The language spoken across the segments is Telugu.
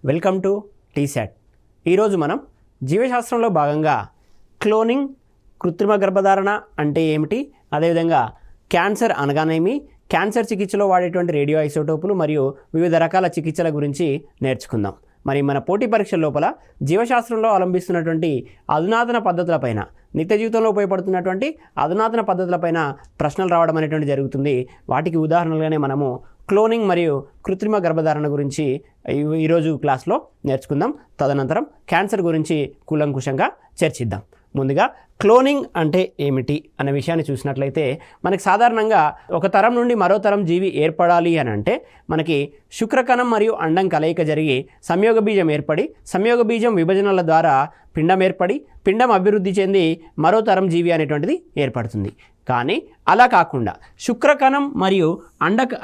Welcome to T-SAT. ఈరోజు మనం జీవశాస్త్రంలో భాగంగా క్లోనింగ్, కృత్రిమ గర్భధారణ అంటే ఏమిటి, అదేవిధంగా క్యాన్సర్ అనగానేమి, క్యాన్సర్ చికిత్సలో వాడేటువంటి రేడియో ఐసోటోపులు మరియు వివిధ రకాల చికిత్సల గురించి నేర్చుకుందాం. మరి మన పోటీ పరీక్షల లోపల జీవశాస్త్రంలో అవలంబిస్తున్నటువంటి అధునాతన పద్ధతులపైన, నిత్య జీవితంలో ఉపయోగపడుతున్నటువంటి అధునాతన పద్ధతులపైన ప్రశ్నలు రావడం అనేటువంటి జరుగుతుంది. వాటికి ఉదాహరణలుగానే మనము క్లోనింగ్ మరియు కృత్రిమ గర్భధారణ గురించి ఈరోజు క్లాస్లో నేర్చుకుందాం. తదనంతరం క్యాన్సర్ గురించి కూలంకుషంగా చర్చిద్దాం. ముందుగా క్లోనింగ్ అంటే ఏమిటి అనే విషయాన్ని చూసినట్లయితే, మనకి సాధారణంగా ఒక తరం నుండి మరో తరం జీవి ఏర్పడాలి అని అంటే మనకి శుక్రకణం మరియు అండం కలయిక జరిగి సంయోగ బీజం ఏర్పడి, సంయోగ బీజం విభజనల ద్వారా పిండం ఏర్పడి, పిండం అభివృద్ధి చెంది మరో తరం జీవి అనేటువంటిది ఏర్పడుతుంది. కానీ అలా కాకుండా శుక్రకణం మరియు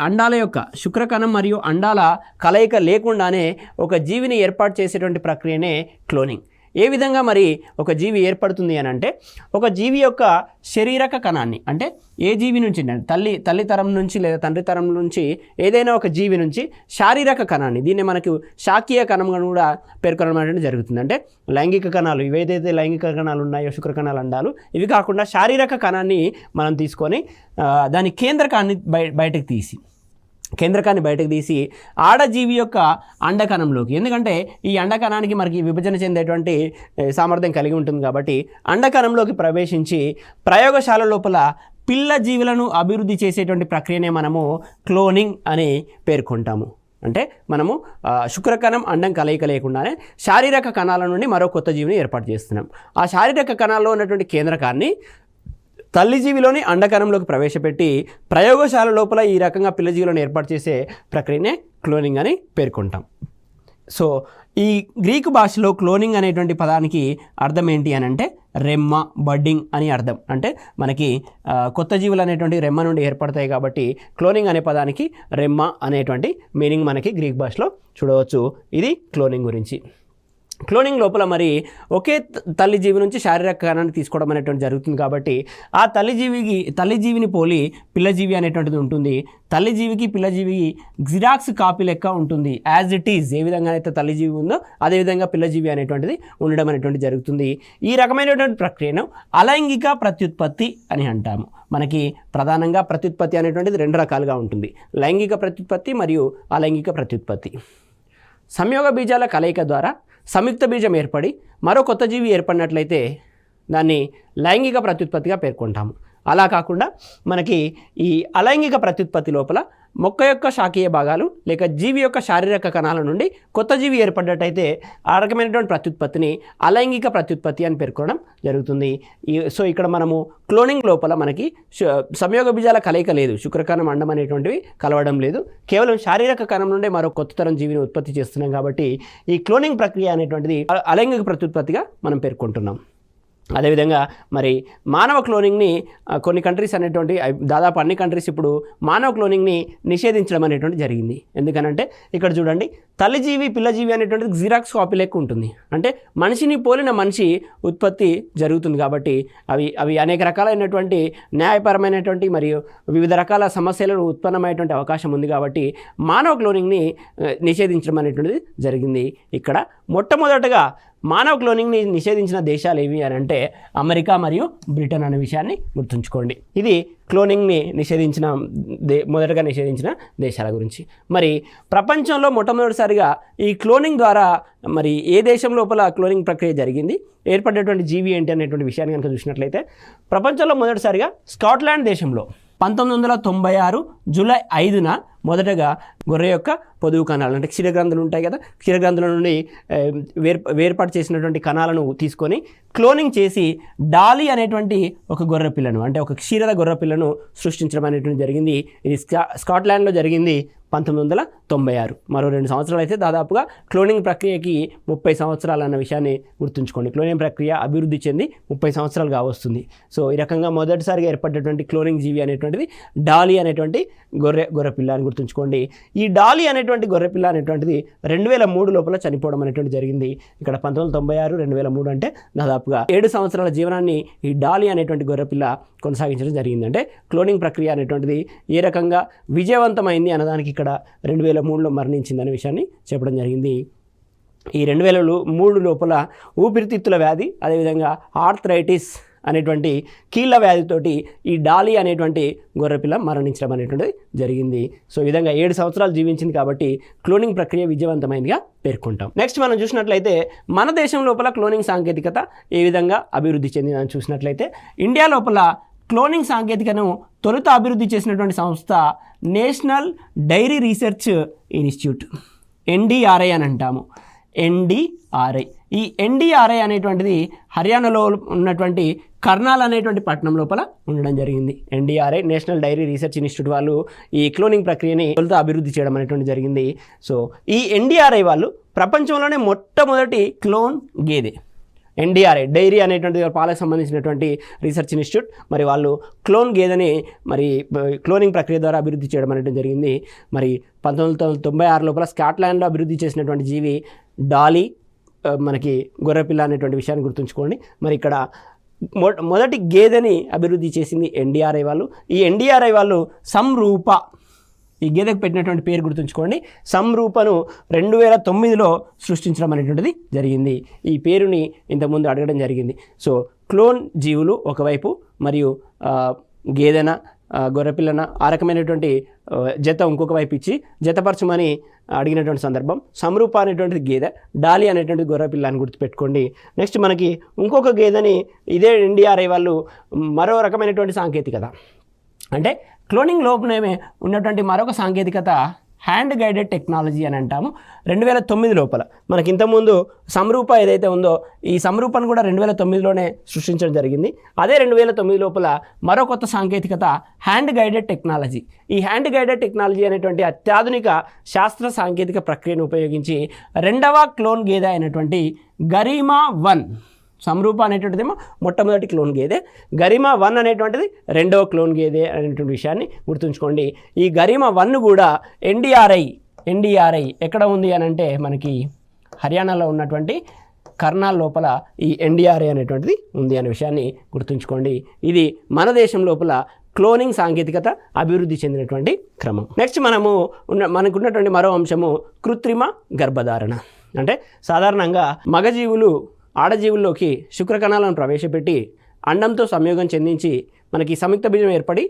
అండాల యొక్క శుక్రకణం మరియు అండాల కలయిక లేకుండానే ఒక జీవిని ఏర్పాటు చేసేటువంటి ప్రక్రియనే క్లోనింగ్. ఏ విధంగా మరి ఒక జీవి ఏర్పడుతుంది అని అంటే, ఒక జీవి యొక్క శరీరక కణాన్ని, అంటే ఏ జీవి నుంచి, తల్లి తరం నుంచి లేదా తండ్రి తరం నుంచి ఏదైనా ఒక జీవి నుంచి శారీరక కణాన్ని, దీన్ని మనకు శాకీయ కణంగా కూడా పేర్కొనడం అనేది జరుగుతుంది. అంటే లైంగిక కణాలు, ఇవేదైతే లైంగిక కణాలు ఉన్నాయో శుక్రకణాలు, అండాలు, ఇవి కాకుండా శారీరక కణాన్ని మనం తీసుకొని దాని కేంద్రకాన్ని బయటకు తీసి ఆడజీవి యొక్క అండకణంలోకి, ఎందుకంటే ఈ అండకణానికి మనకి విభజన చెందేటువంటి సామర్థ్యం కలిగి ఉంటుంది కాబట్టి అండకణంలోకి ప్రవేశించి ప్రయోగశాల లోపల పిల్ల జీవులను అభివృద్ధి చేసేటువంటి ప్రక్రియనే మనము క్లోనింగ్ అని పేర్కొంటాము. అంటే మనము శుక్రకణం అండం కలయిక లేకుండానే శారీరక కణాల నుండి మరో కొత్త జీవిని ఏర్పాటు చేస్తున్నాం. ఆ శారీరక కణాల్లో ఉన్నటువంటి కేంద్రకాన్ని తల్లిజీవిలోని అండకణంలోకి ప్రవేశపెట్టి ప్రయోగశాల లోపల ఈ రకంగా పిల్లజీవులను ఏర్పాటు చేసే ప్రక్రియనే క్లోనింగ్ అని పేర్కొంటాం. సో ఈ గ్రీకు భాషలో క్లోనింగ్ అనేటువంటి పదానికి అర్థం ఏంటి అని అంటే రెమ్మ, బడ్డింగ్ అని అర్థం. అంటే మనకి కొత్త జీవులు అనేటువంటి రెమ్మ నుండి ఏర్పడతాయి కాబట్టి క్లోనింగ్ అనే పదానికి రెమ్మ అనేటువంటి మీనింగ్ మనకి గ్రీక్ భాషలో చూడవచ్చు. ఇది క్లోనింగ్ గురించి. క్లోనింగ్ లోపల మరి ఒకే తల్లి జీవి నుంచి శారీరక కణాన్ని తీసుకోవడం అనేటువంటి జరుగుతుంది కాబట్టి ఆ తల్లిజీవిని పోలి పిల్లజీవి అనేటువంటిది ఉంటుంది. తల్లిజీవికి పిల్లజీవికి జిరాక్స్ కాపీ లెక్క ఉంటుంది. యాజ్ ఇట్ ఈజ్ ఏ విధంగా అయితే తల్లిజీవి ఉందో అదేవిధంగా పిల్లజీవి అనేటువంటిది ఉండడం అనేటువంటి జరుగుతుంది. ఈ రకమైనటువంటి ప్రక్రియను అలైంగిక ప్రత్యుత్పత్తి అని అంటాము. మనకి ప్రధానంగా ప్రత్యుత్పత్తి అనేటువంటిది రెండు రకాలుగా ఉంటుంది: లైంగిక ప్రత్యుత్పత్తి మరియు అలైంగిక ప్రత్యుత్పత్తి. సంయోగ బీజాల కలయిక ద్వారా సంయుక్త బీజం ఏర్పడి మరో కొత్త జీవి ఏర్పడినట్లయితే దాన్ని లైంగిక ప్రత్యుత్పత్తిగా పేర్కొంటాము. అలా కాకుండా మనకి ఈ అలైంగిక ప్రత్యుత్పత్తి లోపల మొక్క యొక్క శాఖీయ భాగాలు లేక జీవి యొక్క శారీరక కణాల నుండి కొత్త జీవి ఏర్పడ్డట్టయితే ఆ రకమైనటువంటి ప్రత్యుత్పత్తిని అలైంగిక ప్రత్యుత్పత్తి అని పేర్కొనడం జరుగుతుంది. సో ఇక్కడ మనము క్లోనింగ్ లోపల మనకి సంయోగ బీజాల కలయిక లేదు, శుక్రకణం అండం అనేటువంటివి కలవడం లేదు, కేవలం శారీరక కణం నుండే మరో కొత్త తరం జీవిని ఉత్పత్తి చేస్తున్నాం కాబట్టి ఈ క్లోనింగ్ ప్రక్రియ అనేటువంటిది అలైంగిక ప్రత్యుత్పత్తిగా మనం పేర్కొంటున్నాం. అదేవిధంగా మరి మానవ క్లోనింగ్ని కొన్ని కంట్రీస్ అనేటువంటి, దాదాపు అన్ని కంట్రీస్ ఇప్పుడు మానవ క్లోనింగ్ని నిషేధించడం అనేటువంటి జరిగింది. ఎందుకనంటే ఇక్కడ చూడండి, తల్లిజీవి పిల్లజీవి అనేటువంటిది జిరాక్స్ కాపీ లెక్క ఉంటుంది. అంటే మనిషిని పోలిన మనిషి ఉత్పత్తి జరుగుతుంది కాబట్టి అవి అనేక రకాలైనటువంటి న్యాయపరమైనటువంటి మరియు వివిధ రకాల సమస్యలను ఉత్పన్నమయ్యేటువంటి అవకాశం ఉంది కాబట్టి మానవ క్లోనింగ్ని నిషేధించడం అనేటువంటిది జరిగింది. ఇక్కడ మొట్టమొదటగా మానవ క్లోనింగ్ని నిషేధించిన దేశాలు ఏవి అని అంటే అమెరికా మరియు బ్రిటన్ అనే విషయాన్ని గుర్తుంచుకోండి. ఇది క్లోనింగ్ని మొదటగా నిషేధించిన దేశాల గురించి. మరి ప్రపంచంలో మొట్టమొదటిసారిగా ఈ క్లోనింగ్ ద్వారా మరి ఏ దేశం లోపల క్లోనింగ్ ప్రక్రియ జరిగింది, ఏర్పడేటువంటి జీవి ఏంటి అనేటువంటి విషయాన్ని కనుక చూసినట్లయితే ప్రపంచంలో మొదటిసారిగా స్కాట్లాండ్ దేశంలో 1996 జూలై 5న మొదటగా గొర్రె యొక్క పొదుగు కణాలు, అంటే క్షీరగ్రంథులు ఉంటాయి కదా, క్షీరగ్రంథుల నుండి వేర్పాటు చేసినటువంటి కణాలను తీసుకొని క్లోనింగ్ చేసి డాలీ అనేటువంటి ఒక గొర్రె పిల్లను, అంటే ఒక క్షీరద గొర్రె పిల్లను సృష్టించడం అనేటువంటి జరిగింది. ఇది స్కాట్లాండ్లో జరిగింది 1996. మరో 2 సంవత్సరాలు అయితే దాదాపుగా క్లోనింగ్ ప్రక్రియకి 30 సంవత్సరాలు అన్న విషయాన్ని గుర్తుంచుకోండి. క్లోనింగ్ ప్రక్రియ అభివృద్ధి చెంది 30 సంవత్సరాలు కావస్తుంది. సో ఈ రకంగా మొదటిసారిగా ఏర్పడేటువంటి క్లోనింగ్ జీవి అనేటువంటిది డాలీ అనేటువంటి గొర్రె పిల్ల అని గుర్తుంచుకోండి. ఈ డాలీ అనేటువంటి గొర్రెపిల్ల అనేటువంటిది 2003 లోపల చనిపోవడం అనేటువంటి జరిగింది. ఇక్కడ 1996, 2003 అంటే దాదాపుగా 7 సంవత్సరాల జీవనాన్ని ఈ డాలీ అనేటువంటి గొర్రెపిల్ల కొనసాగించడం జరిగింది. అంటే క్లోనింగ్ ప్రక్రియ అనేటువంటిది ఏ రకంగా విజయవంతమైంది అన్నదానికి ఇక్కడ 2003లో మరణించిందనే విషయాన్ని చెప్పడం జరిగింది. ఈ 2003 లోపల ఊపిరితిత్తుల వ్యాధి, అదేవిధంగా ఆర్థరైటిస్ అనేటువంటి కీళ్ళ వ్యాధితోటి ఈ డాలీ అనేటువంటి గొర్రెపిల్ల మరణించడం అనేటువంటిది జరిగింది. సో ఈ విధంగా 7 సంవత్సరాలు జీవించింది కాబట్టి క్లోనింగ్ ప్రక్రియ విజయవంతమైనదిగా పేర్కొంటాం. నెక్స్ట్ మనం చూసినట్లయితే మన దేశం లోపల క్లోనింగ్ సాంకేతికత ఏ విధంగా అభివృద్ధి చెందిందని చూసినట్లయితే ఇండియా లోపల క్లోనింగ్ సాంకేతికను తొలుత అభివృద్ధి చేసినటువంటి సంస్థ national dairy research institute, NDRI అని అంటాము. NDRI. ఈ NDRI అనేటువంటిది హర్యానాలో ఉన్నటువంటి కర్నాల్ అనేటువంటి పట్టణం లోపల ఉండడం జరిగింది. NDRI national dairy research institute వాళ్ళు ఈ క్లోనింగ్ ప్రక్రియని తొలుత అభివృద్ధి చేయడం అనేటువంటి జరిగింది. సో ఈ NDRI వాళ్ళు ప్రపంచంలోనే మొట్టమొదటి క్లోన్ గేదె. NDRI డైరీ అనేటువంటి పాలకు సంబంధించినటువంటి రీసెర్చ్ ఇన్స్టిట్యూట్, మరి వాళ్ళు క్లోన్ గేదెని మరి క్లోనింగ్ ప్రక్రియ ద్వారా అభివృద్ధి చేయడం అనేటువంటి జరిగింది. మరి 1996 లోపల స్కాట్లాండ్లో అభివృద్ధి చేసినటువంటి జీవి డాలీ మనకి గొర్రెపిల్ల అనేటువంటి విషయాన్ని గుర్తుంచుకోండి. మరి ఇక్కడ మొదటి గేదెని అభివృద్ధి చేసింది NDRI వాళ్ళు. ఈ NDRI వాళ్ళు సంరూప, ఈ గేదెకు పెట్టినటువంటి పేరు గుర్తుంచుకోండి, సంరూపను 2009లో సృష్టించడం అనేటువంటిది జరిగింది. ఈ పేరుని ఇంతకుముందు అడగడం జరిగింది. సో క్లోన్ జీవులు ఒకవైపు మరియు గేదెన గొర్రెపిల్లన ఆ రకమైనటువంటి జత ఇంకొక వైపు ఇచ్చి జతపరచమని అడిగినటువంటి సందర్భం. సంరూప అనేటువంటిది గేదె, డాలీ అనేటువంటిది గొర్రెపిల్ల అని గుర్తుపెట్టుకోండి. నెక్స్ట్ మనకి ఇంకొక గేదెని ఇదే NDRI వాళ్ళు మరో రకమైనటువంటి సాంకేతికత, అంటే క్లోనింగ్ లోపలనే ఉన్నటువంటి మరొక సాంకేతికత హ్యాండ్ గైడెడ్ టెక్నాలజీ అని అంటాము. 2009 లోపల మనకి ఇంతకుముందు సంరూప ఏదైతే ఉందో ఈ సంరూపను కూడా 2009లోనే సృష్టించడం జరిగింది. అదే 2009 లోపల మరో కొత్త సాంకేతికత హ్యాండ్ గైడెడ్ టెక్నాలజీ. ఈ హ్యాండ్ గైడెడ్ టెక్నాలజీ అనేటువంటి అత్యాధునిక శాస్త్ర సాంకేతిక ప్రక్రియను ఉపయోగించి రెండవ క్లోన్ గేదె అయినటువంటి గరిమా 1, సంరూప అనేటువంటిదేమో మొట్టమొదటి క్లోన్ గేదె, గరిమా 1 అనేటువంటిది రెండవ క్లోన్ గేదె అనేటువంటి విషయాన్ని గుర్తుంచుకోండి. ఈ గరిమా 1 కూడా NDRI ఎక్కడ ఉంది అని అంటే మనకి హర్యానాలో ఉన్నటువంటి కర్నాల్ లోపల ఈ NDRI అనేటువంటిది ఉంది అనే విషయాన్ని గుర్తుంచుకోండి. ఇది మన దేశం లోపల క్లోనింగ్ సాంకేతికత అభివృద్ధి చెందినటువంటి క్రమం. నెక్స్ట్ మనకున్నటువంటి మరో అంశము కృత్రిమ గర్భధారణ. అంటే సాధారణంగా మగజీవులు ఆడజీవుల్లోకి శుక్రకణాలను ప్రవేశపెట్టి అండంతో సంయోగం చెందించి మనకి సంయుక్త బీజం ఏర్పడి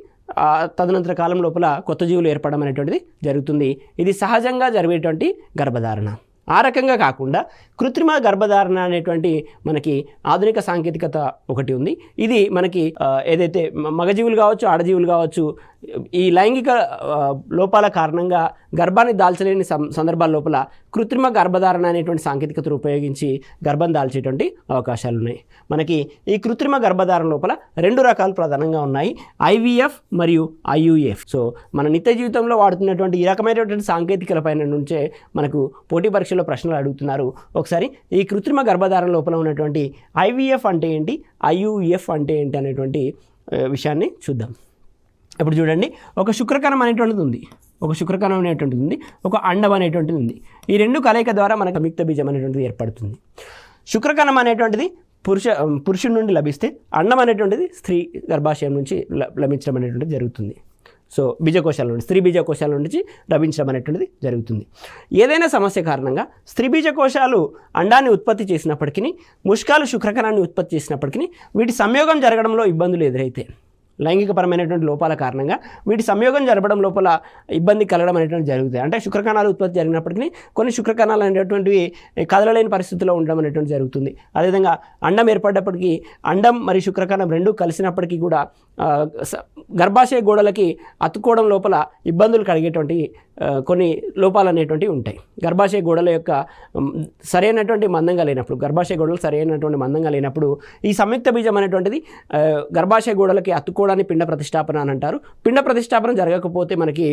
తదనంతర కాలం లోపల కొత్త జీవులు ఏర్పడడం అనేటువంటిది జరుగుతుంది. ఇది సహజంగా జరిగేటువంటి గర్భధారణ. ఆ రకంగా కాకుండా కృత్రిమ గర్భధారణ అనేటువంటి మనకి ఆధునిక సాంకేతికత ఒకటి ఉంది. ఇది మనకి ఏదైతే మగజీవులు కావచ్చు ఆడజీవులు కావచ్చు ఈ లైంగిక లోపాల కారణంగా గర్భాన్ని దాల్చలేని సందర్భాల లోపల కృత్రిమ గర్భధారణ అనేటువంటి సాంకేతికతను ఉపయోగించి గర్భం దాల్చేటువంటి అవకాశాలు ఉన్నాయి. మనకి ఈ కృత్రిమ గర్భధారణ లోపల 2 రకాలు ప్రధానంగా ఉన్నాయి, IVF మరియు IUF. సో మన నిత్య జీవితంలో వాడుతున్నటువంటి ఈ రకమైనటువంటి సాంకేతికల పైన నుంచే మనకు పోటీ పరీక్షలో ప్రశ్నలు అడుగుతున్నారు. ఒకసారి ఈ కృత్రిమ గర్భధారణ లోపల ఉన్నటువంటి IVF అంటే ఏంటి, IUF అంటే ఏంటి అనేటువంటి విషయాన్ని చూద్దాం. ఇప్పుడు చూడండి, ఒక శుక్రకణం అనేటువంటిది ఉంది, ఒక అండం అనేటువంటిది ఉంది. ఈ 2 కలయిక ద్వారా మనకు సంయుక్త బీజం అనేటువంటిది ఏర్పడుతుంది. శుక్రకణం అనేటువంటిది పురుషుడి నుండి లభిస్తే అండం అనేటువంటిది స్త్రీ గర్భాశయం నుంచి లభించడం అనేటువంటిది జరుగుతుంది. సో బీజకోశాల నుండి స్త్రీ బీజకోశాల నుంచి లభించడం అనేటువంటిది జరుగుతుంది. ఏదైనా సమస్య కారణంగా స్త్రీ బీజకోశాలు అండాన్ని ఉత్పత్తి చేసినప్పటికీ, ముష్కాలు శుక్రకణాన్ని ఉత్పత్తి చేసినప్పటికీ వీటి సంయోగం జరగడంలో ఇబ్బందులు ఎదురైతే, లైంగికపరమైనటువంటి లోపాల కారణంగా వీటి సంయోగం జరపడం లోపల ఇబ్బంది కలగడం అనేటువంటి జరుగుతాయి. అంటే శుక్రకణాలు ఉత్పత్తి జరిగినప్పటికీ కొన్ని శుక్రకణాలు అనేటువంటివి కదలలేని పరిస్థితిలో ఉండడం అనేటువంటి జరుగుతుంది. అదేవిధంగా అండం ఏర్పడ్డప్పటికీ అండం మరియు శుక్రకణం 2 కలిసినప్పటికీ కూడా గర్భాశయ గోడలకి అతుక్కోవడం లోపల ఇబ్బందులు కలిగేటువంటి కొన్ని లోపాలు అనేటువంటివి ఉంటాయి. గర్భాశయ గోడల యొక్క సరైనటువంటి మందంగా లేనప్పుడు, గర్భాశయ గోడలు సరైనటువంటి మందంగా లేనప్పుడు ఈ సంయుక్త బీజం అనేటువంటిది గర్భాశయ గోడలకి అతుక్కోవడాన్ని పిండ ప్రతిష్టాపన అని అంటారు. పిండ ప్రతిష్టాపన జరగకపోతే మనకి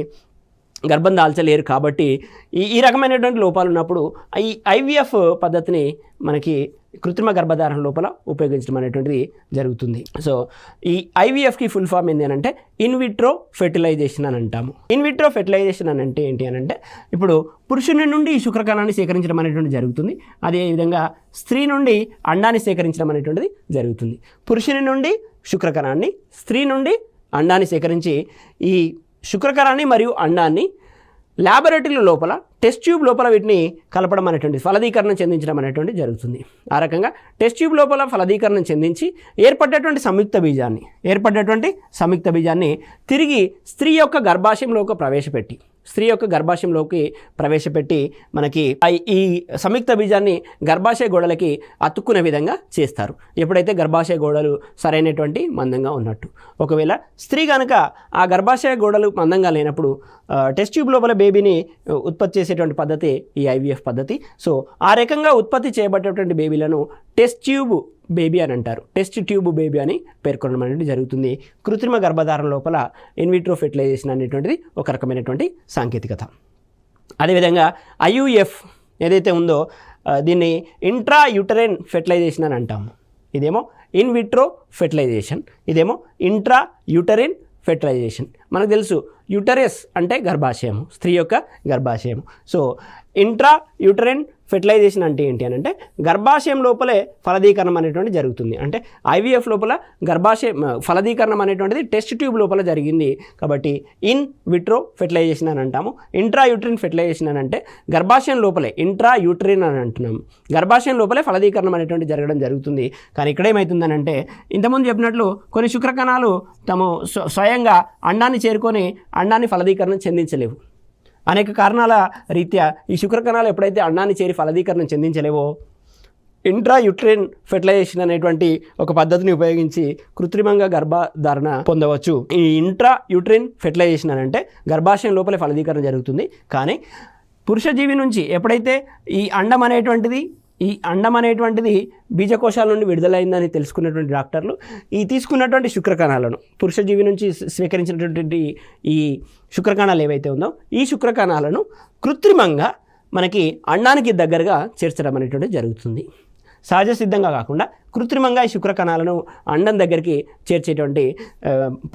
గర్భం దాల్చలేరు. కాబట్టి ఈ రకమైనటువంటి లోపాలు ఉన్నప్పుడు ఈ IVF పద్ధతిని మనకి కృత్రిమ గర్భధారణ లోపల ఉపయోగించడం అనేటువంటిది జరుగుతుంది. సో ఈ IVFకి ఫుల్ ఫామ్ ఏంటి అని అంటే ఇన్విట్రో ఫెర్టిలైజేషన్ అని అంటాము. ఇన్విట్రో ఫెర్టిలైజేషన్ అని అంటే ఏంటి అని అంటే ఇప్పుడు పురుషుని నుండి శుక్రకణాన్ని సేకరించడం అనేటువంటిది జరుగుతుంది. అదేవిధంగా స్త్రీ నుండి అండాన్ని సేకరించడం అనేటువంటిది జరుగుతుంది. పురుషుని నుండి శుక్రకణాన్ని, స్త్రీ నుండి అండాన్ని సేకరించి ఈ శుక్రకణాన్ని మరియు అండాన్ని ల్యాబొరేటరీల లోపల టెస్ట్ ట్యూబ్ లోపల వీటిని కలపడం అనేటువంటి ఫలదీకరణం చెందించడం అనేటువంటి జరుగుతుంది. ఆ రకంగా టెస్ట్ ట్యూబ్ లోపల ఫలదీకరణం చెందించి ఏర్పడ్డటువంటి సంయుక్త బీజాన్ని తిరిగి స్త్రీ యొక్క గర్భాశయంలోకి ప్రవేశపెట్టి మనకి ఈ సంయుక్త బీజాన్ని గర్భాశయ గోడలకి అతుక్కునే విధంగా చేస్తారు. ఎప్పుడైతే గర్భాశయ గోడలు సరైనటువంటి మందంగా ఉన్నట్టు. ఒకవేళ స్త్రీ కనుక ఆ గర్భాశయ గోడలు మందంగా లేనప్పుడు టెస్ట్ ట్యూబ్ లోపల బేబీని ఉత్పత్తి చేసేటువంటి పద్ధతి ఈ ఐవీఎఫ్ పద్ధతి. సో ఆ రకంగా ఉత్పత్తి చేయబడేటువంటి బేబీలను టెస్ట్ ట్యూబ్ బేబీ అని అంటారు. టెస్ట్ ట్యూబ్ బేబీ అని పేర్కొనడం అనేది జరుగుతుంది. కృత్రిమ గర్భధారణ లోపల ఇన్విట్రో ఫెర్టిలైజేషన్ అనేటువంటిది ఒక రకమైనటువంటి సాంకేతికత. అదేవిధంగా ఐయుఎఫ్ ఏదైతే ఉందో దీన్ని ఇంట్రా యూటరైన్ ఫెర్టిలైజేషన్ అని అంటాము. ఇదేమో ఇన్విట్రో ఫెర్టిలైజేషన్, ఇదేమో ఇంట్రా యూటరైన్ ఫెర్టిలైజేషన్. మనకు తెలుసు యూటరస్ అంటే గర్భాశయం, స్త్రీ యొక్క గర్భాశయం. సో ఇంట్రా యూటరైన్ ఫెర్టిలైజేషన్ అంటే ఏంటి అని అంటే గర్భాశయం లోపలే ఫలదీకరణం అనేటువంటి జరుగుతుంది. అంటే ఐవీఎఫ్ లోపల ఫలదీకరణం అనేటువంటిది టెస్ట్ ట్యూబ్ లోపల జరిగింది కాబట్టి ఇన్ విట్రో ఫెర్టిలైజేషన్ అని అంటాము. ఇంట్రా యూటరైన్ ఫెర్టిలైజేషన్ అని అంటే గర్భాశయం లోపలే, ఇంట్రా యూటరైన్ అని అంటున్నాము, గర్భాశయం లోపలే ఫలదీకరణం అనేటువంటి జరగడం జరుగుతుంది. కానీ ఇక్కడ ఏమవుతుందని అంటే ఇంతకుముందు చెప్పినట్లు కొన్ని శుక్రకణాలు తమ స్వయంగా అండాన్ని చేరుకొని అండాన్ని ఫలదీకరణం చెందించలేవు. అనేక కారణాల రీత్యా ఈ శుక్రకణాలు ఎప్పుడైతే అండాన్ని చేరి ఫలదీకరణం చెందించలేవో ఇంట్రా యూట్రైన్ ఫెర్టిలైజేషన్ అనేటువంటి ఒక పద్ధతిని ఉపయోగించి కృత్రిమంగా గర్భధారణ పొందవచ్చు. ఈ ఇంట్రా యూట్రైన్ ఫెర్టిలైజేషన్ అని అంటే గర్భాశయం లోపలే ఫలదీకరణ జరుగుతుంది. కానీ పురుష జీవి నుంచి ఎప్పుడైతే ఈ అండం అనేటువంటిది బీజకోశాల నుండి విడుదలైందని తెలుసుకున్నటువంటి డాక్టర్లు ఈ తీసుకున్నటువంటి శుక్రకణాలను పురుష జీవి నుంచి స్వీకరించినటువంటి ఈ శుక్రకణాలు ఏవైతే ఉందో ఈ శుక్రకణాలను కృత్రిమంగా మనకి అండానికి దగ్గరగా చేర్చడం అనేటువంటిది జరుగుతుంది. సహజ సిద్ధంగా కాకుండా కృత్రిమంగా ఈ శుక్రకణాలను అండం దగ్గరికి చేర్చేటువంటి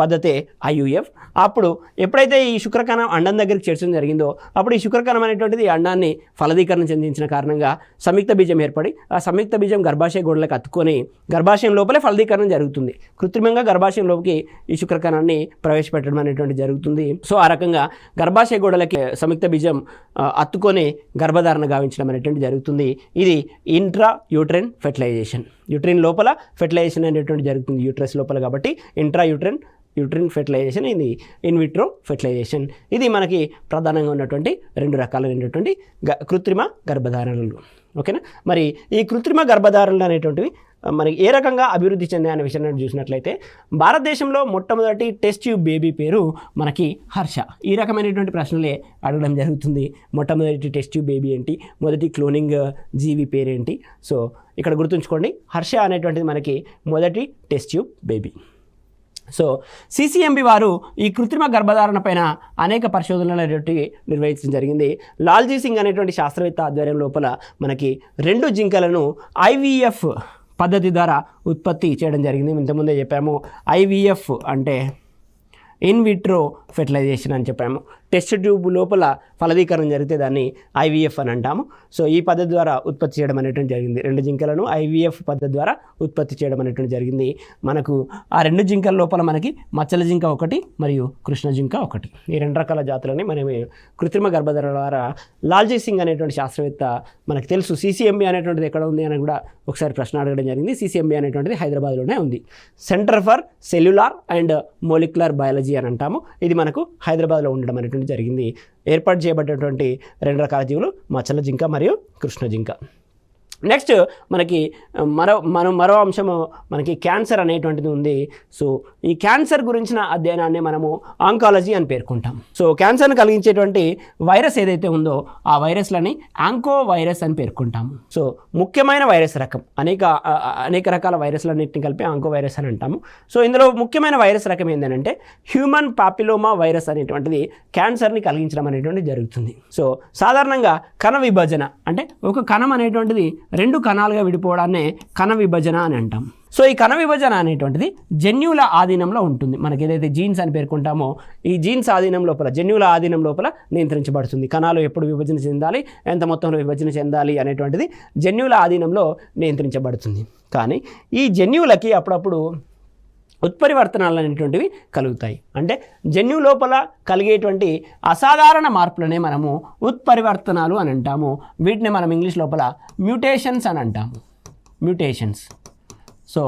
పద్ధతే ఐయుఎఫ్. అప్పుడు ఎప్పుడైతే ఈ శుక్రకణం అండం దగ్గరికి చేర్చడం జరిగిందో అప్పుడు ఈ శుక్రకణం అనేటువంటిది అండాన్ని ఫలదీకరణ చెందించిన కారణంగా సంయుక్త బీజం ఏర్పడి ఆ సంయుక్త బీజం గర్భాశయ గోడలకు అతుక్కొని గర్భాశయం లోపలే ఫలదీకరణం జరుగుతుంది. కృత్రిమంగా గర్భాశయంలోకి ఈ శుక్రకణాన్ని ప్రవేశపెట్టడం అనేటువంటి జరుగుతుంది. సో ఆ రకంగా గర్భాశయ గోడలకి సంయుక్త బీజం అత్తుకొని గర్భధారణ గావించడం అనేటువంటి జరుగుతుంది. ఇది ఇంట్రా యూట్రైన్ ఫెర్టిలైజేషన్. యూట్రైన్ లోపల ఫెర్టిలైజేషన్ అనేటువంటి జరుగుతుంది యూట్రస్ లోపల కాబట్టి ఇంట్రా యూట్రైన్ ఫెర్టిలైజేషన్, ఇది ఇన్విట్రో ఫెర్టిలైజేషన్. ఇది మనకి ప్రధానంగా ఉన్నటువంటి రెండు రకాలైనటువంటి కృత్రిమ గర్భధారణలు. ఓకేనా. మరి ఈ కృత్రిమ గర్భధారణలు అనేటువంటివి మనకి ఏ రకంగా అభివృద్ధి చెందాయి అనే విషయాన్ని చూసినట్లయితే భారతదేశంలో మొట్టమొదటి టెస్ట్ ట్యూబ్ బేబీ పేరు మనకి హర్ష. ఈ రకమైనటువంటి ప్రశ్నలే అడగడం జరుగుతుంది. మొట్టమొదటి టెస్ట్ ట్యూబ్ బేబీ ఏంటి, మొదటి క్లోనింగ్ జీవి పేరేంటి. సో ఇక్కడ గుర్తుంచుకోండి, హర్ష అనేటువంటిది మనకి మొదటి test tube baby. So CCMB వారు ఈ కృత్రిమ గర్భధారణ పైన అనేక పరిశోధనలు అనేటువంటివి నిర్వహించడం జరిగింది. లాల్జీ సింగ్ అనేటువంటి శాస్త్రవేత్త ఆధ్వర్యం లోపల మనకి 2 జింకలను ఐవీఎఫ్ పద్ధతి ద్వారా ఉత్పత్తి చేయడం జరిగింది. ఇంతకుముందే చెప్పాము ఐవీఎఫ్ అంటే ఇన్ విట్రో ఫెర్టిలైజేషన్ అని చెప్పాము. టెస్ట్ ట్యూబ్ లోపల ఫలదీకరణ జరిగితే దాన్ని ఐవీఎఫ్ అని అంటాము. సో ఈ పద్ధతి ద్వారా ఉత్పత్తి చేయడం అనేటువంటి జరిగింది. 2 జింకలను ఐవీఎఫ్ పద్ధతి ద్వారా ఉత్పత్తి చేయడం అనేటువంటి జరిగింది. మనకు ఆ 2 జింకల లోపల మనకి మచ్చల జింక ఒకటి మరియు కృష్ణ జింక ఒకటి, ఈ 2 రకాల జాతులని మనం కృత్రిమ గర్భధారణ ద్వారా లాల్జీ సింగ్ అనేటువంటి శాస్త్రవేత్త మనకు తెలుసు. సిసిఎంబి అనేటువంటిది ఎక్కడ ఉంది అని కూడా ఒకసారి ప్రశ్న అడగడం జరిగింది. సిసిఎంబి అనేటువంటిది హైదరాబాద్లోనే ఉంది. Centre for cellular and molecular biology అని అంటాము. ఇది మనకు హైదరాబాద్లో ఉండడం అనేటువంటి జరిగింది. ఏర్పాటు చేయబడ్డటువంటి 2 రకాల జీవులు మచ్చల జింక మరియు కృష్ణ జింక. నెక్స్ట్ మనకి మరో అంశము మనకి క్యాన్సర్ అనేటువంటిది ఉంది. సో ఈ క్యాన్సర్ గురించిన అధ్యయనాన్ని మనము ఆంకాలజీ అని పేర్కొంటాం. సో క్యాన్సర్ని కలిగించేటువంటి వైరస్ ఏదైతే ఉందో ఆ వైరస్లని ఆంకో వైరస్ అని పేర్కొంటాము. సో ముఖ్యమైన వైరస్ రకం, అనేక రకాల వైరస్లన్నింటినీ కలిపి ఆంకో వైరస్ అని అంటాము. సో ఇందులో ముఖ్యమైన వైరస్ రకం ఏంటంటే హ్యూమన్ పాపిలోమా వైరస్ అనేటువంటిది క్యాన్సర్ని కలిగించడం అనేటువంటిది జరుగుతుంది. సో సాధారణంగా కణ విభజన అంటే ఒక కణం అనేటువంటిది 2 కణాలుగా విడిపోవడాన్నే కణ విభజన అని అంటాం. సో ఈ కణ విభజన అనేటువంటిది జన్యువుల ఆధీనంలో ఉంటుంది. మనకి ఏదైతే జీన్స్ అని పేర్కొంటామో ఈ జీన్స్ ఆధీనం లోపల, జన్యువుల ఆధీనం లోపల నియంత్రించబడుతుంది. కణాలు ఎప్పుడు విభజన చెందాలి, ఎంత మొత్తంలో విభజన చెందాలి అనేటువంటిది జన్యువుల ఆధీనంలో నియంత్రించబడుతుంది. కానీ ఈ జన్యువులకి అప్పుడప్పుడు ఉత్పరివర్తనాలు అనేటువంటివి కలుగుతాయి. అంటే జన్యువు లోపల కలిగేటువంటి అసాధారణ మార్పులనే మనము ఉత్పరివర్తనాలు అని అంటాము. వీటిని మనం ఇంగ్లీష్ లోపల మ్యూటేషన్స్ అని అంటాము. మ్యూటేషన్స్. సో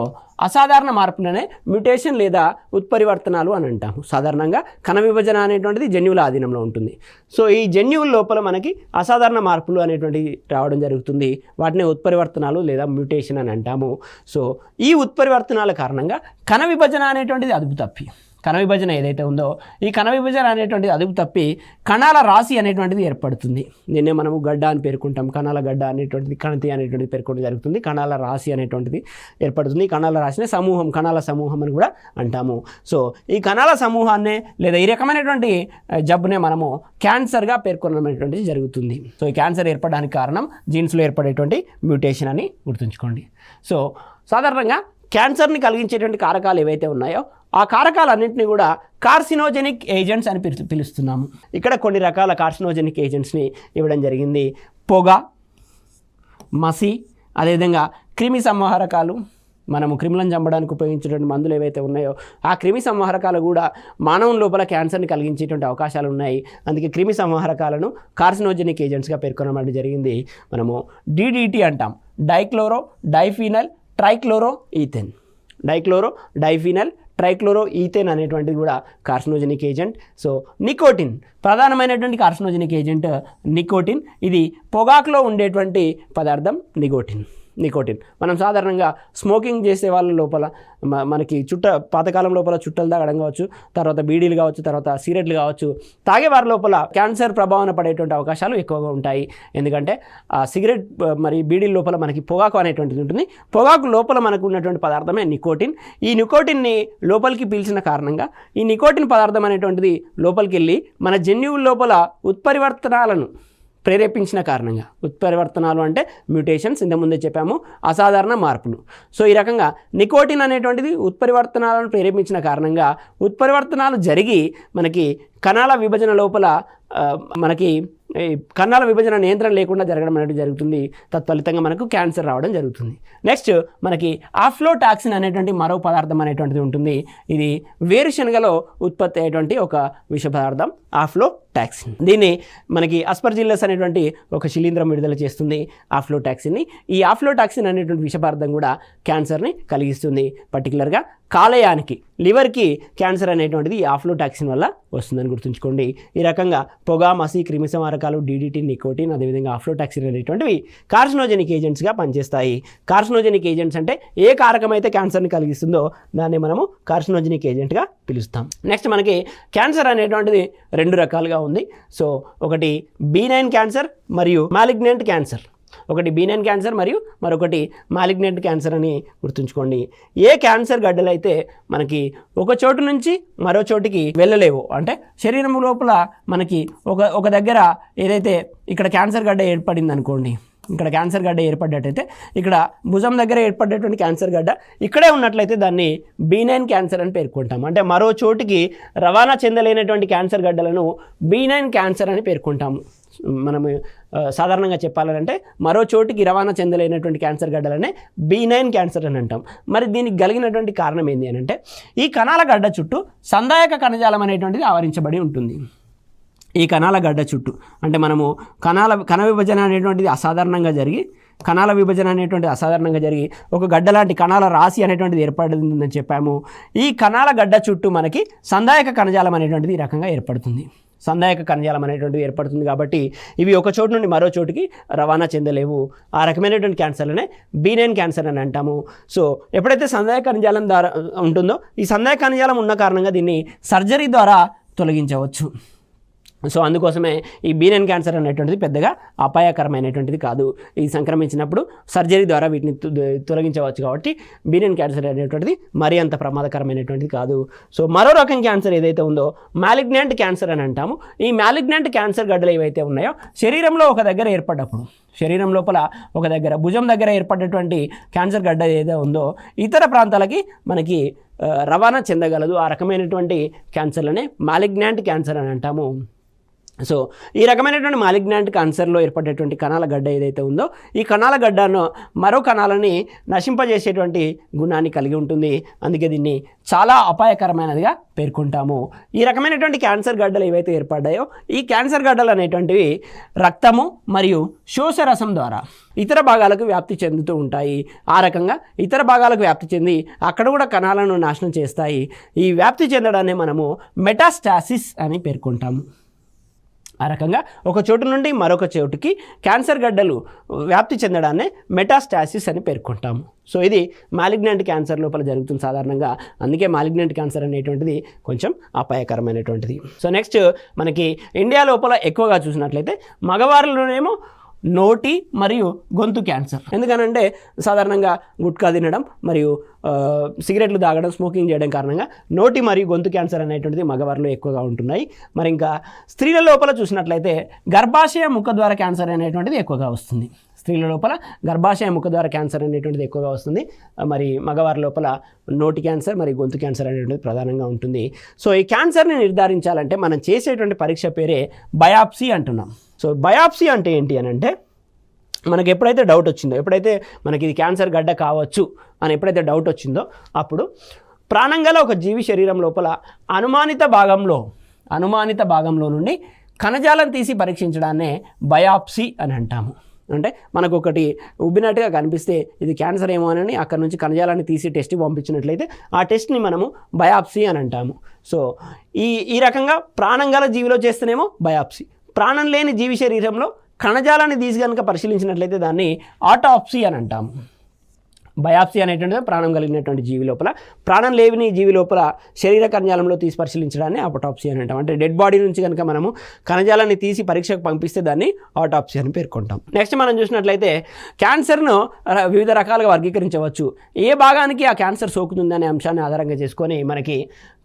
అసాధారణ మార్పులనే మ్యూటేషన్ లేదా ఉత్పరివర్తనాలు అని అంటాము. సాధారణంగా కణ విభజన అనేటువంటిది జన్యువుల ఆధీనంలో ఉంటుంది. సో ఈ జన్యువుల లోపల మనకి అసాధారణ మార్పులు అనేటువంటివి రావడం జరుగుతుంది. వాటిని ఉత్పరివర్తనాలు లేదా మ్యూటేషన్ అని అంటాము. సో ఈ ఉత్పరివర్తనాల కారణంగా కణ విభజన అనేటువంటిది అదుపు తప్పి, కణ విభజన ఏదైతే ఉందో ఈ కణ విభజన అనేటువంటిది అదుపు తప్పి కణాల రాశి అనేటువంటిది ఏర్పడుతుంది. దీన్నే మనము గడ్డ అని పేర్కొంటాం. కణాల గడ్డ అనేటువంటిది, కణతి అనేటువంటిది పేర్కొనడం జరుగుతుంది. కణాల రాశి అనేటువంటిది ఏర్పడుతుంది. కణాల రాశిని సమూహం, కణాల సమూహం అని కూడా అంటాము. సో ఈ కణాల సమూహాన్నే లేదా ఈ రకమైనటువంటి జబ్బునే మనము క్యాన్సర్గా పేర్కొనడం అనేటువంటిది జరుగుతుంది. సో ఈ క్యాన్సర్ ఏర్పడడానికి కారణం జీన్స్లో ఏర్పడేటువంటి మ్యూటేషన్ అని గుర్తుంచుకోండి. సో సాధారణంగా క్యాన్సర్ని కలిగించేటువంటి కారకాలు ఏవైతే ఉన్నాయో ఆ కారకాలన్నింటినీ కూడా కార్సినోజెనిక్ ఏజెంట్స్ అని పిలుస్తున్నాము. ఇక్కడ కొన్ని రకాల కార్సినోజెనిక్ ఏజెంట్స్ని ఇవ్వడం జరిగింది. పొగ, మసి, అదేవిధంగా క్రిమి సంహారకాలు, మనము క్రిములను చంపడానికి ఉపయోగించేటువంటి మందులు ఏవైతే ఉన్నాయో ఆ క్రిమి సంహారకాలు కూడా మానవం లోపల క్యాన్సర్ని కలిగించేటువంటి అవకాశాలు ఉన్నాయి. అందుకే క్రిమి సంహారకాలను కార్సినోజెనిక్ ఏజెంట్స్గా పేర్కొనడం జరిగింది. మనము DDT అంటాం, డైక్లోరో డైఫీనల్ ట్రైక్లోరో ఈథెన్. డైక్లోరో డైఫీనల్ ట్రైక్లోరో ఈథెన్ అనేటువంటిది కూడా కార్సినోజెనిక్ ఏజెంట్. సో నికోటిన్ ప్రధానమైనటువంటి కార్సినోజెనిక్ ఏజెంట్ నికోటిన్. ఇది పొగాకులో ఉండేటువంటి పదార్థం నికోటిన్. మనం సాధారణంగా స్మోకింగ్ చేసే వాళ్ళ లోపల మనకి పాతకాలం లోపల చుట్టలు తాగడం కావచ్చు, తర్వాత బీడీలు కావచ్చు, తర్వాత సిగరెట్లు కావచ్చు, తాగేవారి లోపల క్యాన్సర్ ప్రభావం పడేటువంటి అవకాశాలు ఎక్కువగా ఉంటాయి. ఎందుకంటే ఆ సిగరెట్ మరి బీడీల లోపల మనకి పొగాకు అనేటువంటిది ఉంటుంది. పొగాకు లోపల మనకు ఉన్నటువంటి పదార్థమే నికోటిన్. ఈ నికోటిన్ని లోపలికి పీల్చిన కారణంగా ఈ నికోటిన్ పదార్థం అనేటువంటిది లోపలికి వెళ్ళి మన జన్యువుల లోపల ఉత్పరివర్తనాలను ప్రేరేపించిన కారణంగా, ఉత్పరివర్తనాలు అంటే మ్యూటేషన్స్, ఇంతకుముందే చెప్పాము, అసాధారణ మార్పులు. సో ఈ రకంగా నికోటిన్ అనేటువంటిది ఉత్పరివర్తనాలను ప్రేరేపించిన కారణంగా ఉత్పరివర్తనాలు జరిగి మనకి కణాల విభజన లోపల మనకి కణాల విభజన నియంత్రణ లేకుండా జరగడం అనేది జరుగుతుంది. తత్ఫలితంగా మనకు క్యాన్సర్ రావడం జరుగుతుంది. నెక్స్ట్ మనకి ఆఫ్లోటాక్సిన్ అనేటువంటి మరో పదార్థం అనేటువంటిది ఉంటుంది. ఇది వేరుశనగలో ఉత్పత్తి అయ్యేటువంటి ఒక విష పదార్థం ఆఫ్లోటాక్సిన్. దీన్ని మనకి అస్పర్జిల్లస్ అనేటువంటి ఒక శిలీంధ్రం విడుదల చేస్తుంది ఆఫ్లోటాక్సిన్ని. ఈ ఆఫ్లోటాక్సిన్ అనేటువంటి విష పదార్థం కూడా క్యాన్సర్ని కలిగిస్తుంది. పర్టికులర్గా కాలేయానికి, లివర్కి క్యాన్సర్ అనేటువంటిది ఈ ఆఫ్లోటాక్సిన్ వల్ల వస్తుందని గుర్తుంచుకోండి. ఈ రకంగా పొగ, మసి, క్రిమి సంహారకాలు, DDT, నికోటిన్, అదేవిధంగా ఆఫ్లోటాక్సిన్ అనేటువంటివి కార్సినోజెనిక్ ఏజెంట్స్గా పనిచేస్తాయి. కార్సినోజెనిక్ ఏజెంట్స్ అంటే ఏ కారకం అయితే క్యాన్సర్ని కలిగిస్తుందో దాన్ని మనము కార్సినోజెనిక్ ఏజెంట్గా పిలుస్తాం. నెక్స్ట్ మనకి క్యాన్సర్ అనేటువంటిది రెండు రకాలుగా ఉంది. సో ఒకటి బీనైన్ క్యాన్సర్ మరియు మాలిగ్నెంట్ క్యాన్సర్. ఒకటి బీనైన్ క్యాన్సర్ మరియు మరొకటి మాలిగ్నెంట్ క్యాన్సర్ అని గుర్తుంచుకోండి. ఏ క్యాన్సర్ గడ్డలు అయితే మనకి ఒక చోటు నుంచి మరో చోటికి వెళ్ళలేవు, అంటే శరీరం లోపల మనకి ఒక దగ్గర ఏదైతే ఇక్కడ క్యాన్సర్ గడ్డ ఏర్పడింది అనుకోండి, ఇక్కడ క్యాన్సర్ గడ్డ ఏర్పడ్డట్టయితే ఇక్కడ భుజం దగ్గర ఏర్పడేటువంటి క్యాన్సర్ గడ్డ ఇక్కడే ఉన్నట్లయితే దాన్ని బీనైన్ క్యాన్సర్ అని పేర్కొంటాం. అంటే మరో చోటికి రవాణా చెందలేనటువంటి క్యాన్సర్ గడ్డలను బీనైన్ క్యాన్సర్ అని పేర్కొంటాము. మనము సాధారణంగా చెప్పాలంటే మరో చోటికి రవాణా చెందలేనటువంటి క్యాన్సర్ గడ్డలనే బీనైన్ క్యాన్సర్ అని అంటాం. మరి దీనికి కలిగినటువంటి కారణం ఏంటి అని అంటే ఈ కణాల గడ్డ చుట్టూ సందాయక కణజాలం అనేటువంటిది ఆవరించబడి ఉంటుంది. ఈ కణాల గడ్డ చుట్టూ అంటే మనము కణ విభజన అనేటువంటిది అసాధారణంగా జరిగి ఒక గడ్డ లాంటి కణాల రాశి అనేటువంటిది ఏర్పడుతుందని చెప్పాము. ఈ కణాల గడ్డ చుట్టూ మనకి సందాయక కణజాలం అనేటువంటిది ఈ రకంగా ఏర్పడుతుంది. సందాయక కణజాలం అనేటువంటిది ఏర్పడుతుంది కాబట్టి ఇవి ఒక చోటు నుండి మరో చోటికి రవాణా చెందలేవు. ఆ రకమైనటువంటి క్యాన్సర్లనే బీనైన్ క్యాన్సర్ అని అంటాము. సో ఎప్పుడైతే సందాయక కణజాలం ద్వారా ఉంటుందో ఈ సందాయక కణజాలం ఉన్న కారణంగా దీన్ని సర్జరీ ద్వారా తొలగించవచ్చు. సో అందుకోసమే ఈ బీనైన్ క్యాన్సర్ అనేటువంటిది పెద్దగా అపాయకరమైనటువంటిది కాదు. ఇది సంక్రమించినప్పుడు సర్జరీ ద్వారా వీటిని తొలగించవచ్చు కాబట్టి బీనైన్ క్యాన్సర్ అనేటువంటిది మరీ అంత ప్రమాదకరమైనటువంటిది కాదు. సో మరో రకం క్యాన్సర్ ఏదైతే ఉందో మాలిగ్నెంట్ క్యాన్సర్ అని అంటాము. ఈ మాలిగ్నెంట్ క్యాన్సర్ గడ్డలు ఏవైతే ఉన్నాయో శరీరంలో ఒక దగ్గర ఏర్పడ్డప్పుడు, శరీరం లోపల ఒక దగ్గర భుజం దగ్గర ఏర్పడేటువంటి క్యాన్సర్ గడ్డ ఏదైతే ఉందో ఇతర ప్రాంతాలకి మనకి రవాణా చెందగలదు. ఆ రకమైనటువంటి క్యాన్సర్లనే మాలిగ్నెంట్ క్యాన్సర్ అని అంటాము. సో ఈ రకమైనటువంటి మాలిగ్నాంట్ క్యాన్సర్లో ఏర్పడేటువంటి కణాల గడ్డ ఏదైతే ఉందో ఈ కణాల గడ్డను మరో కణాలని నశింపజేసేటువంటి గుణాన్ని కలిగి ఉంటుంది. అందుకే దీన్ని చాలా అపాయకరమైనదిగా పేర్కొంటాము. ఈ రకమైనటువంటి క్యాన్సర్ గడ్డలు ఏవైతే ఏర్పడ్డాయో ఈ క్యాన్సర్ గడ్డలు అనేటువంటివి రక్తము మరియు శోషరసం ద్వారా ఇతర భాగాలకు వ్యాప్తి చెందుతూ ఉంటాయి. ఆ రకంగా ఇతర భాగాలకు వ్యాప్తి చెంది అక్కడ కూడా కణాలను నాశనం చేస్తాయి. ఈ వ్యాప్తి చెందడాన్ని మనము మెటాస్టాసిస్ అని పేర్కొంటాము. ఆ రకంగా ఒక చోటు నుండి మరొక చోటుకి క్యాన్సర్ గడ్డలు వ్యాప్తి చెందడాన్ని మెటాస్టాసిస్ అని పేర్కొంటాము. సో ఇది మాలిగ్నెంట్ క్యాన్సర్ లోపల జరుగుతుంది సాధారణంగా. అందుకే మాలిగ్నెంట్ క్యాన్సర్ అనేటువంటిది కొంచెం అపాయకరమైనటువంటిది. సో నెక్స్ట్ మనకి ఇండియా లోపల ఎక్కువగా చూసినట్లయితే మగవారిలోనేమో నోటి మరియు గొంతు క్యాన్సర్. ఎందుకనంటే సాధారణంగా గుట్కా తినడం మరియు సిగరెట్లు తాగడం, స్మోకింగ్ చేయడం కారణంగా నోటి మరియు గొంతు క్యాన్సర్ అనేటువంటిది మగవారిలో ఎక్కువగా ఉంటున్నాయి. మరి ఇంకా స్త్రీల లోపల చూసినట్లయితే గర్భాశయ ముఖద్వార క్యాన్సర్ అనేటువంటిది ఎక్కువగా వస్తుంది. స్త్రీల లోపల గర్భాశయ ముఖద్వార క్యాన్సర్ అనేటువంటిది ఎక్కువగా వస్తుంది. మరి మగవారి లోపల నోటి క్యాన్సర్ మరియు గొంతు క్యాన్సర్ అనేటువంటిది ప్రధానంగా ఉంటుంది. సో ఈ క్యాన్సర్ని నిర్ధారించాలంటే మనం చేసేటువంటి పరీక్ష పేరే బయాప్సీ అంటున్నాం. సో బయాప్సీ అంటే ఏంటి అని అంటే మనకి ఎప్పుడైతే డౌట్ వచ్చిందో, ఎప్పుడైతే మనకి ఇది క్యాన్సర్ గడ్డ కావచ్చు అని ఎప్పుడైతే డౌట్ వచ్చిందో అప్పుడు ప్రాణం గల ఒక జీవి శరీరం లోపల అనుమానిత భాగంలో నుండి కణజాలం తీసి పరీక్షించడాన్నే బయాప్సీ అని అంటాము. అంటే మనకు ఒకటి ఉబ్బినట్టుగా కనిపిస్తే ఇది క్యాన్సర్ ఏమో అని అక్కడ నుంచి కణజాలాన్ని తీసి టెస్ట్ పంపించినట్లయితే ఆ టెస్ట్ని మనము బయాప్సీ అని అంటాము. సో ఈ రకంగా ప్రాణం గల జీవిలో చేస్తేనేమో బయాప్సీ, ప్రాణం లేని జీవి శరీరంలో కణజాలాన్ని తీసి కనుక పరిశీలించినట్లయితే దాన్ని ఆటోప్సీ అని అంటాము. బయాప్సీ అనేటువంటిది ప్రాణం కలిగినటువంటి జీవి లోపల, ప్రాణం లేని జీవి లోపల శరీర కణజాలంలో తీసి పరిశీలించడాన్ని ఆటోప్సీ అని అంటాం. అంటే డెడ్ బాడీ నుంచి కనుక మనము కణజాలాన్ని తీసి పరీక్షకు పంపిస్తే దాన్ని ఆటోప్సీ అని పేర్కొంటాం. నెక్స్ట్ మనం చూసినట్లయితే క్యాన్సర్ను వివిధ రకాలుగా వర్గీకరించవచ్చు. ఏ భాగానికి ఆ క్యాన్సర్ సోకుతుందనే అంశాన్ని ఆధారంగా చేసుకొని మనకి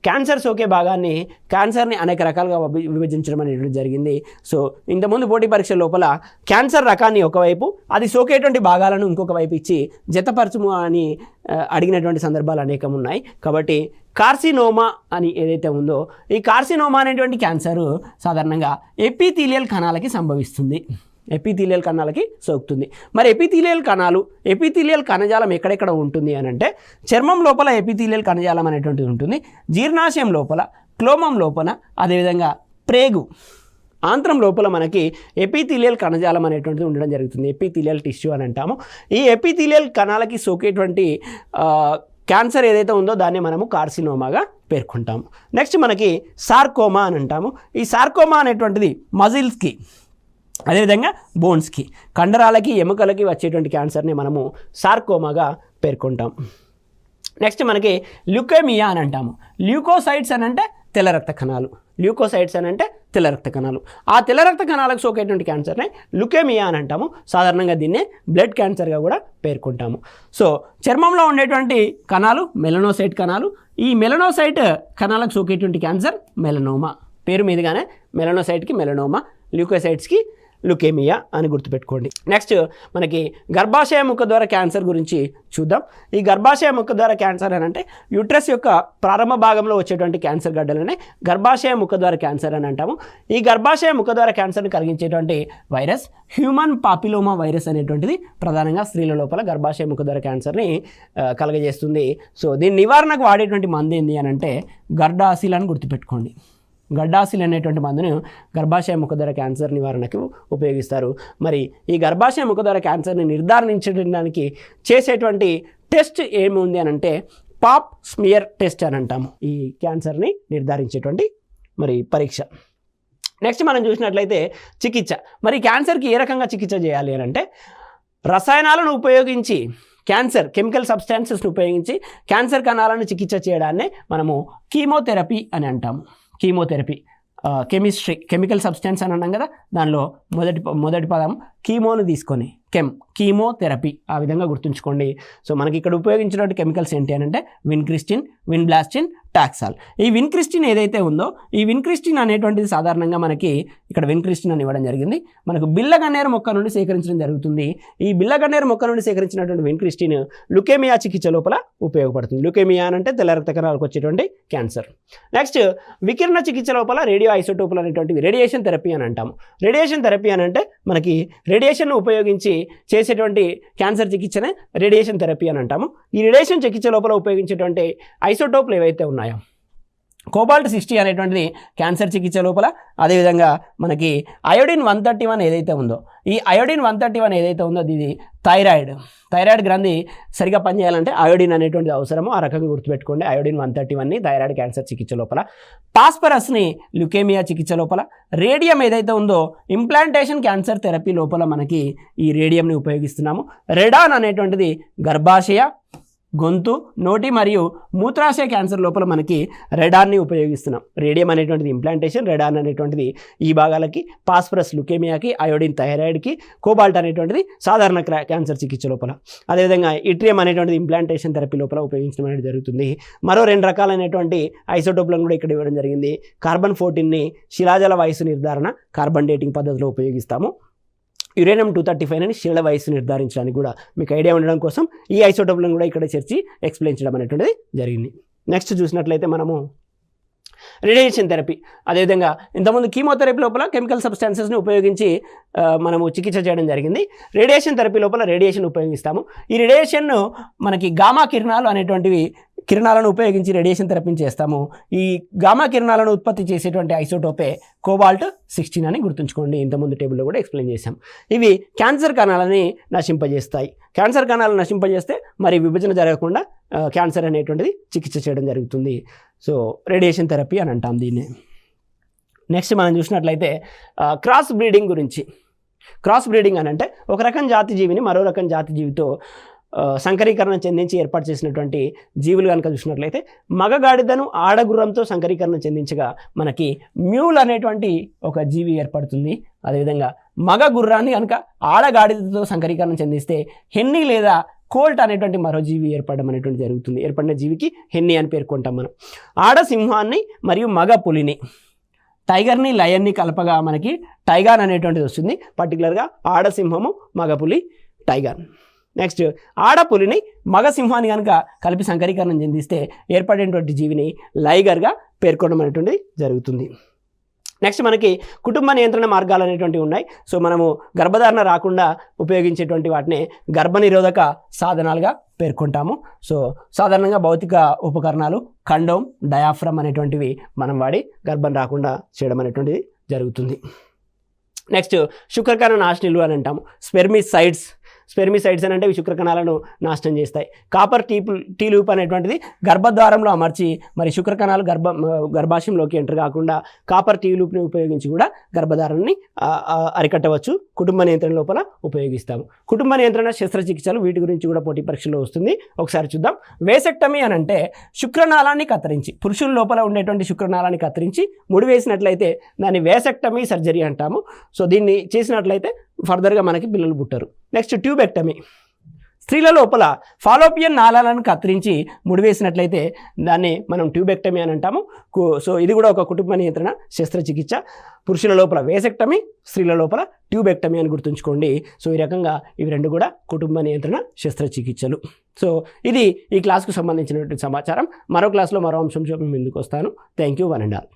క్యాన్సర్ సోకే భాగాన్ని క్యాన్సర్ని అనేక రకాలుగా విభజించడం అనేది జరిగింది. సో ఇంతకుముందు పోటీ పరీక్ష లోపల క్యాన్సర్ రకాన్ని ఒకవైపు, అది సోకేటువంటి భాగాలను ఇంకొక వైపు ఇచ్చి జతపరచుము అని అడిగినటువంటి సందర్భాలు అనేకం ఉన్నాయి. కాబట్టి కార్సినోమా అని ఏదైతే ఉందో ఈ కార్సినోమా అనేటువంటి క్యాన్సర్ సాధారణంగా ఎపిథీలియల్ కణాలకి సంభవిస్తుంది, ఎపిథీలియల్ కణాలకి సోకుతుంది. మరి ఎపిథీలియల్ కణజాలం ఎక్కడెక్కడ ఉంటుంది అని అంటే చర్మం లోపల ఎపిథీలియల్ కణజాలం అనేటువంటిది ఉంటుంది, జీర్ణాశయం లోపల, క్లోమం లోపల, అదేవిధంగా ప్రేగు ఆంత్రం లోపల మనకి ఎపిథీలియల్ కణజాలం అనేటువంటిది ఉండడం జరుగుతుంది. ఎపిథీలియల్ టిష్యూ అని అంటాము. ఈ ఎపిథీలియల్ కణాలకి సోకేటువంటి క్యాన్సర్ ఏదైతే ఉందో దాన్ని మనము కార్సినోమాగా పేర్కొంటాము. నెక్స్ట్ మనకి సార్కోమా అని అంటాము. ఈ సార్కోమా అనేటువంటిది మజిల్స్కి, అదేవిధంగా బోన్స్కి, కండరాలకి, ఎముకలకి వచ్చేటువంటి క్యాన్సర్ని మనము సార్కోమాగా పేర్కొంటాం. నెక్స్ట్ మనకి ల్యూకేమియా అని అంటాము. ల్యూకోసైట్స్ అని అంటే తెల్ల రక్త కణాలు, ల్యూకోసైట్స్ అని అంటే తెల్ల రక్త కణాలు. ఆ తెల్ల రక్త కణాలకు సోకేటువంటి క్యాన్సర్ని ల్యూకేమియా అని అంటాము. సాధారణంగా దీన్నే బ్లడ్ క్యాన్సర్గా కూడా పేర్కొంటాము. సో చర్మంలో ఉండేటువంటి కణాలు మెలనోసైట్ కణాలు. ఈ మెలనోసైట్ కణాలకు సోకేటువంటి క్యాన్సర్ మెలనోమా. పేరు మీదుగానే మెలనోసైట్కి మెలనోమా, ల్యూకోసైట్స్కి లుకేమియా అని గుర్తుపెట్టుకోండి. నెక్స్ట్ మనకి గర్భాశయ ముఖద్వార క్యాన్సర్ గురించి చూద్దాం. ఈ గర్భాశయ ముఖద్వార క్యాన్సర్ అని అంటే యూట్రస్ యొక్క ప్రారంభ భాగంలో వచ్చేటువంటి క్యాన్సర్ గడ్డలనే గర్భాశయ ముఖద్వార క్యాన్సర్ అని అంటాము. ఈ గర్భాశయ ముఖద్వార క్యాన్సర్ని కలిగించేటువంటి వైరస్ హ్యూమన్ పాపిలోమా వైరస్ అనేటువంటిది ప్రధానంగా స్త్రీల లోపల గర్భాశయ ముఖద్వార క్యాన్సర్ని కలగజేస్తుంది. సో దీని నివారణకు వాడేటువంటి మందు ఏంటి అని అంటే గర్డాసిల్ అని గుర్తుపెట్టుకోండి. గర్డాసిల్ అనేటువంటి మందును గర్భాశయ ముఖద్వార క్యాన్సర్ నివారణకు ఉపయోగిస్తారు. మరి ఈ గర్భాశయ ముఖద్వార క్యాన్సర్ని నిర్ధారించడానికి చేసేటువంటి టెస్ట్ ఏముంది అని అంటే పాప్ స్మియర్ టెస్ట్ అని అంటాము. ఈ క్యాన్సర్ని నిర్ధారించేటువంటి మరి పరీక్ష. నెక్స్ట్ మనం చూసినట్లయితే చికిత్స. మరి క్యాన్సర్కి ఏ రకంగా చికిత్స చేయాలి అని అంటే రసాయనాలను ఉపయోగించి కెమికల్ సబ్స్టాన్సెస్ను ఉపయోగించి క్యాన్సర్ కణాలను చికిత్స చేయడాన్నే మనము కీమోథెరపీ అని అంటాము. కీమోథెరపీ, కెమికల్ సబ్స్టెన్స్ అని అన్నాం కదా, దానిలో మొదటి పదం కీమోను తీసుకొని కీమోథెరపీ ఆ విధంగా గుర్తుంచుకోండి. సో మనకి ఇక్కడ ఉపయోగించినటువంటి కెమికల్స్ ఏంటి అని అంటే విన్క్రిస్టిన్, విన్బ్లాస్టిన్, టాక్సాల్. ఈ విన్క్రిస్టిన్ ఏదైతే ఉందో ఈ విన్క్రిస్టిన్ అనేటువంటిది సాధారణంగా మనకి ఇక్కడ విన్క్రిస్టిన్ అని ఇవ్వడం జరిగింది. మనకు బిల్లగన్నేరు మొక్క నుండి సేకరించడం జరుగుతుంది. ఈ బిల్లగన్నేరు మొక్క నుండి సేకరించినటువంటి విన్క్రిస్టిన్ లుకేమియా చికిత్స లోపల ఉపయోగపడుతుంది. లుకేమియా అంటే తెల్ల రక్త కణాలకు వచ్చేటువంటి క్యాన్సర్. నెక్స్ట్ వికిరణ చికిత్స లోపల రేడియో ఐసోటోపులు అనేటువంటివి రేడియేషన్ థెరపీ అని అంటాము. రేడియేషన్ థెరపీ అని అంటే మనకి రేడియేషన్ను ఉపయోగించి చేసేటువంటి క్యాన్సర్ చికిత్సనే రేడియేషన్ థెరపీ అని అంటాము. ఈ రేడియేషన్ చికిత్స లోపల ఉపయోగించేటువంటి ఐసోటోపులు ఏవైతే ఉన్నాయో కోబాల్ట్-60 అనేటువంటిది క్యాన్సర్ చికిత్స లోపల, అదేవిధంగా మనకి అయోడిన్ 131 ఏదైతే ఉందో ఈ అయోడిన్ 131 ఏదైతే ఉందో ఇది థైరాయిడ్ గ్రంథి సరిగా పనిచేయాలంటే అయోడిన్ అనేటువంటిది అవసరము. ఆ రకంగా గుర్తుపెట్టుకోండి. అయోడిన్ 131ని థైరాయిడ్ క్యాన్సర్ చికిత్స లోపల, ఫాస్ఫరస్ని ల్యూకేమియా చికిత్స లోపల, రేడియం ఏదైతే ఉందో ఇంప్లాంటేషన్ క్యాన్సర్ థెరపీ లోపల మనకి ఈ రేడియంని ఉపయోగిస్తున్నాము. రెడాన్ అనేటువంటిది గర్భాశయ, గొంతు, నోటి మరియు మూత్రాశయ క్యాన్సర్ లోపల మనకి రెడాన్ని ఉపయోగిస్తున్నాం. రేడియం అనేటువంటిది ఇంప్లాంటేషన్, రెడాన్ అనేటువంటిది ఈ భాగాలకి, ఫాస్ఫరస్ లుకేమియాకి, అయోడిన్ థైరాయిడ్కి, కోబాల్ట్ అనేటువంటిది సాధారణ క్యాన్సర్ చికిత్స లోపల, అదేవిధంగా ఇట్రియం అనేటువంటిది ఇంప్లాంటేషన్ థెరపీ లోపల ఉపయోగించడం అనేది జరుగుతుంది. మరో 2 రకాలైనటువంటి ఐసోటోప్లను కూడా ఇక్కడ ఇవ్వడం జరిగింది. కార్బన్-14ని శిలాజల వయసు నిర్ధారణ కార్బన్ డేటింగ్ పద్ధతిలో ఉపయోగిస్తాము. యురేనియం 235 శిల వయసు నిర్ధారించడానికి కూడా మీకు ఐడియా ఉండడం కోసం ఈ ఐసోటోప్లను కూడా ఇక్కడ చేర్చి ఎక్స్ప్లెయిన్ చేయడం అనేటువంటిది జరిగింది. నెక్స్ట్ చూసినట్లయితే మనము రేడియేషన్ థెరపీ, అదేవిధంగా ఇంతకుముందు కీమోథెరపీ లోపల కెమికల్ సబ్స్టాన్సెస్ని ఉపయోగించి మనము చికిత్స చేయడం జరిగింది. రేడియేషన్ థెరపీ లోపల రేడియేషన్ ఉపయోగిస్తాము. ఈ రేడియేషన్ను మనకి గామా కిరణాలు అనేటువంటివి కిరణాలను ఉపయోగించి రేడియేషన్ థెరపీని చేస్తాము. ఈ గామా కిరణాలను ఉత్పత్తి చేసేటువంటి ఐసోటోపే కోబాల్ట్-16 అని గుర్తుంచుకోండి. ఇంతకుముందు టేబుల్లో కూడా ఎక్స్ప్లెయిన్ చేశాం. ఇవి క్యాన్సర్ కణాలని నశింపజేస్తాయి. క్యాన్సర్ కణాలను నశింపజేస్తే మరి విభజన జరగకుండా క్యాన్సర్ అనేటువంటిది చికిత్స చేయడం జరుగుతుంది. సో రేడియేషన్ థెరపీ అని అంటాం దీన్ని. నెక్స్ట్ మనం చూసినట్లయితే క్రాస్ బ్రీడింగ్ గురించి. క్రాస్ బ్రీడింగ్ అని అంటే ఒక రకం జాతి జీవిని మరో రకం జాతి జీవితో సంకరీకరణ చెందించి ఏర్పాటు చేసినటువంటి జీవులు కనుక చూసినట్లయితే మగగాడిదను ఆడగుర్రంతో సంకరీకరణ చెందించగా మనకి మ్యూల్ అనేటువంటి ఒక జీవి ఏర్పడుతుంది. అదేవిధంగా మగ గుర్రాన్ని కనుక ఆడగాడిదతో సంకరీకరణ చెందిస్తే హెన్నీ లేదా కోల్ట్ అనేటువంటి మరో జీవి ఏర్పడడం అనేటువంటి జరుగుతుంది. ఏర్పడిన జీవికి హెన్నీ అని పేర్కొంటాం మనం. ఆడ సింహాన్ని మరియు మగ పులిని, టైగర్ని లయన్ని కలపగా మనకి టైగాన్ అనేటువంటిది వస్తుంది. పర్టికులర్గా ఆడ సింహము, మగ పులి, టైగాన్. నెక్స్ట్ ఆడపులిని మగ సింహాన్ని కనుక కలిపి సంకరీకరణం చెందిస్తే ఏర్పడేటువంటి జీవిని లైగర్గా పేర్కొనడం అనేటువంటిది జరుగుతుంది. నెక్స్ట్ మనకి కుటుంబ నియంత్రణ మార్గాలు అనేటువంటివి ఉన్నాయి. సో మనము గర్భధారణ రాకుండా ఉపయోగించేటువంటి వాటిని గర్భనిరోధక సాధనాలుగా పేర్కొంటాము. సో సాధారణంగా భౌతిక ఉపకరణాలు కండోమ్, డయాఫ్రమ్ అనేటువంటివి మనం వాడి గర్భం రాకుండా చేయడం అనేటువంటిది జరుగుతుంది. నెక్స్ట్ శుక్రకణ నాశనిలు అని అంటాము. స్పెర్మిసైడ్స్ అని అంటే శుక్రకణాలను నాశనం చేస్తాయి. కాపర్ టీ లూప్ అనేటువంటిది గర్భద్వారంలో అమర్చి మరి శుక్రకణాలు గర్భాశయంలోకి ఎంటర్ కాకుండా కాపర్ టీ లూప్ని ఉపయోగించి కూడా గర్భధారణని అరికట్టవచ్చు. కుటుంబ నియంత్రణ లోపల ఉపయోగిస్తాము. కుటుంబ నియంత్రణ శస్త్రచికిత్సలు వీటి గురించి కూడా పోటీ పరీక్షలో వస్తుంది. ఒకసారి చూద్దాం. వేసెక్టమీ అని అంటే శుక్రనాళాన్ని కత్తిరించి, పురుషుల లోపల ఉండేటువంటి శుక్రనాళాన్ని కత్తిరించి ముడివేసినట్లయితే దాన్ని వేసెక్టమీ సర్జరీ అంటాము. సో దీన్ని చేసినట్లయితే ఫర్దర్గా మనకి పిల్లలు పుట్టరు. నెక్స్ట్ ట్యూబెక్టమీ, స్త్రీల లోపల ఫాలోపియన్ నాళాలను కత్తిరించి ముడివేసినట్లయితే దాన్ని మనం ట్యూబెక్టమీ అని అంటాము. సో ఇది కూడా ఒక కుటుంబ నియంత్రణ శస్త్రచికిత్స. పురుషుల లోపల వేసెక్టమీ, స్త్రీల లోపల ట్యూబెక్టమీ అని గుర్తుంచుకోండి. సో ఈ రకంగా ఇవి 2 కూడా కుటుంబ నియంత్రణ శస్త్రచికిత్సలు. సో ఇది ఈ క్లాస్కు సంబంధించినటువంటి సమాచారం. మరో క్లాస్లో మరో అంశంతో మేము ముందుకు వస్తాను. Thank you, one and all.